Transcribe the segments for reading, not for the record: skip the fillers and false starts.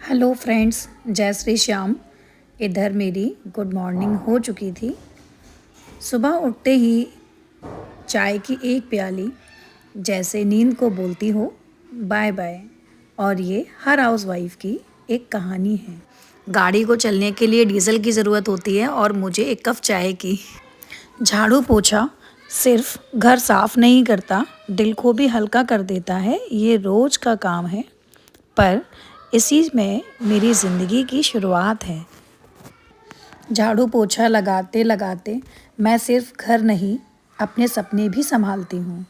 Hello friends, जय श्री श्याम। इधर मेरी गुड मॉर्निंग हो चुकी थी। सुबह उठते ही चाय की एक प्याली जैसे नींद को बोलती हो बाय बाय। और ये हर हाउस वाइफ की एक कहानी है। गाड़ी को चलने के लिए डीजल की ज़रूरत होती है और मुझे एक कप चाय की। झाड़ू पोछा सिर्फ घर साफ नहीं करता, दिल को भी हल्का कर देता है। ये रोज़ का काम है, पर इसी में मेरी ज़िंदगी की शुरुआत है। झाड़ू पोछा लगाते लगाते मैं सिर्फ घर नहीं, अपने सपने भी संभालती हूँ।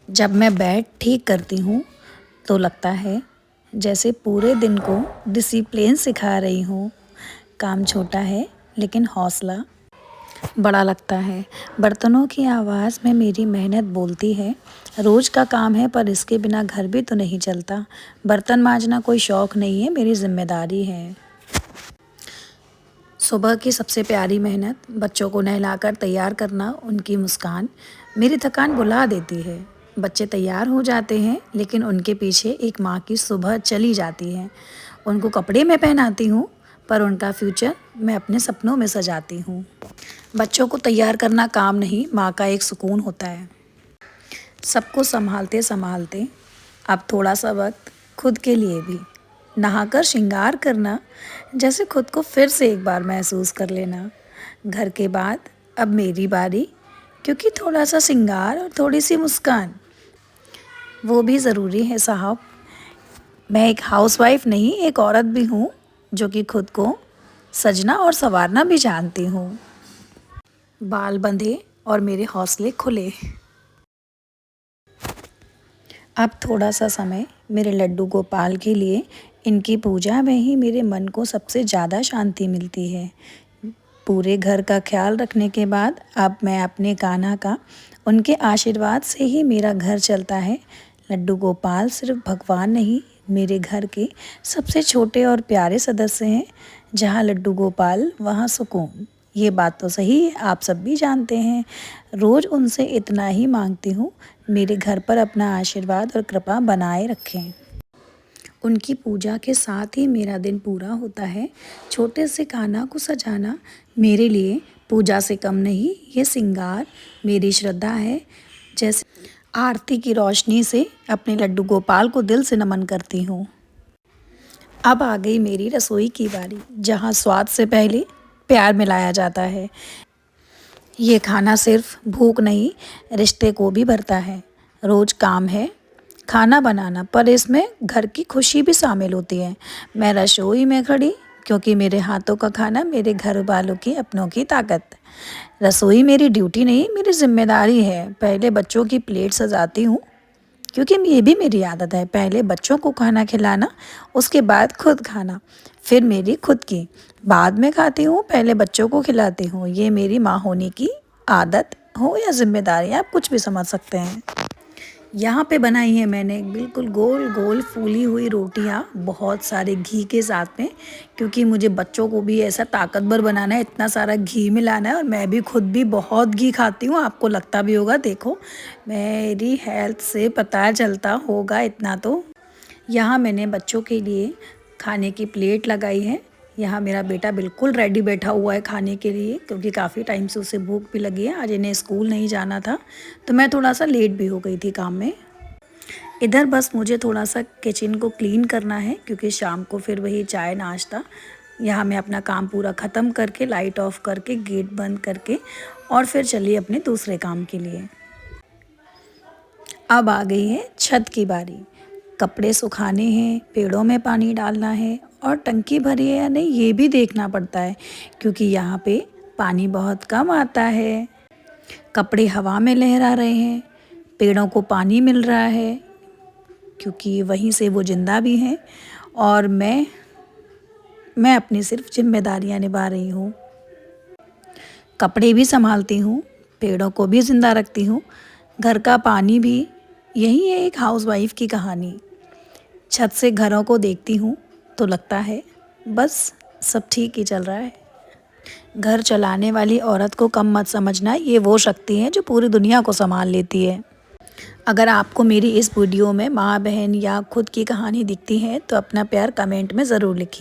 जब मैं बेड ठीक करती हूँ तो लगता है जैसे पूरे दिन को डिसिप्लिन सिखा रही हूँ। काम छोटा है लेकिन हौसला बड़ा लगता है। बर्तनों की आवाज़ में मेरी मेहनत बोलती है, रोज़ का काम है पर इसके बिना घर भी तो नहीं चलता। बर्तन मांजना कोई शौक़ नहीं है, मेरी जिम्मेदारी है। सुबह की सबसे प्यारी मेहनत, बच्चों को नहलाकर तैयार करना। उनकी मुस्कान मेरी थकान भुला देती है। बच्चे तैयार हो जाते हैं लेकिन उनके पीछे एक माँ की सुबह चली जाती है। उनको कपड़े मैं पहनाती हूँ पर उनका फ्यूचर मैं अपने सपनों में सजाती हूँ। बच्चों को तैयार करना काम नहीं, माँ का एक सुकून होता है। सबको संभालते संभालते अब थोड़ा सा वक्त खुद के लिए भी। नहाकर श्रृंगार करना, जैसे खुद को फिर से एक बार महसूस कर लेना। घर के बाद अब मेरी बारी, क्योंकि थोड़ा सा श्रृंगार और थोड़ी सी मुस्कान वो भी ज़रूरी है साहब। मैं एक हाउसवाइफ नहीं, एक औरत भी हूँ जो कि खुद को सजना और संवारना भी जानती हूँ। बाल बंधे और मेरे हौसले खुले। अब थोड़ा सा समय मेरे लड्डू गोपाल के लिए। इनकी पूजा में ही मेरे मन को सबसे ज़्यादा शांति मिलती है। पूरे घर का ख्याल रखने के बाद अब मैं अपने कान्हा का, उनके आशीर्वाद से ही मेरा घर चलता है। लड्डू गोपाल सिर्फ भगवान नहीं, मेरे घर के सबसे छोटे और प्यारे सदस्य हैं। जहाँ लड्डू गोपाल वहाँ सुकून। ये बात तो सही है, आप सब भी जानते हैं। रोज़ उनसे इतना ही मांगती हूँ, मेरे घर पर अपना आशीर्वाद और कृपा बनाए रखें। उनकी पूजा के साथ ही मेरा दिन पूरा होता है। छोटे से कान्हा को सजाना मेरे लिए पूजा से कम नहीं, ये श्रृंगार मेरी श्रद्धा है। जैसे आरती की रोशनी से अपने लड्डू गोपाल को दिल से नमन करती हूँ। अब आ गई मेरी रसोई की बारी, जहाँ स्वाद से पहले प्यार मिलाया जाता है। ये खाना सिर्फ भूख नहीं, रिश्ते को भी भरता है। रोज़ काम है खाना बनाना, पर इसमें घर की खुशी भी शामिल होती है। मैं रसोई में खड़ी, क्योंकि मेरे हाथों का खाना मेरे घर वालों की अपनों की ताकत। रसोई मेरी ड्यूटी नहीं, मेरी जिम्मेदारी है। पहले बच्चों की प्लेट सजाती हूँ, क्योंकि ये भी मेरी आदत है। पहले बच्चों को खाना खिलाना, उसके बाद खुद खाना, फिर मेरी खुद की। बाद में खाती हूँ, पहले बच्चों को खिलाती हूँ। ये मेरी माँ होने की आदत हो या जिम्मेदारी, आप कुछ भी समझ सकते हैं। यहाँ पे बनाई है मैंने बिल्कुल गोल गोल फूली हुई रोटियाँ, बहुत सारे घी के साथ में, क्योंकि मुझे बच्चों को भी ऐसा ताकतवर बनाना है। इतना सारा घी मिलाना है और मैं भी खुद भी बहुत घी खाती हूँ, आपको लगता भी होगा। देखो, मेरी हेल्थ से पता चलता होगा इतना तो। यहाँ मैंने बच्चों के लिए खाने की प्लेट लगाई है। यहाँ मेरा बेटा बिल्कुल रेडी बैठा हुआ है खाने के लिए, क्योंकि काफ़ी टाइम से उसे भूख भी लगी है। आज इन्हें स्कूल नहीं जाना था, तो मैं थोड़ा सा लेट भी हो गई थी काम में। इधर बस मुझे थोड़ा सा किचन को क्लीन करना है, क्योंकि शाम को फिर वही चाय नाश्ता। यहाँ मैं अपना काम पूरा ख़त्म करके, लाइट ऑफ करके, गेट बंद करके और फिर चलिए अपने दूसरे काम के लिए। अब आ गई है छत की बारी। कपड़े सुखाने हैं, पेड़ों में पानी डालना है और टंकी भरी है या नहीं ये भी देखना पड़ता है, क्योंकि यहाँ पे पानी बहुत कम आता है। कपड़े हवा में लहरा रहे हैं, पेड़ों को पानी मिल रहा है, क्योंकि वहीं से वो जिंदा भी हैं। और मैं अपनी सिर्फ जिम्मेदारियाँ निभा रही हूँ। कपड़े भी संभालती हूँ, पेड़ों को भी ज़िंदा रखती हूँ, घर का पानी भी। यही है एक हाउसवाइफ की कहानी। छत से घरों को देखती हूँ तो लगता है बस सब ठीक ही चल रहा है। घर चलाने वाली औरत को कम मत समझना, ये वो शक्ति है जो पूरी दुनिया को संभाल लेती है। अगर आपको मेरी इस वीडियो में माँ बहन या खुद की कहानी दिखती है तो अपना प्यार कमेंट में ज़रूर लिखिए।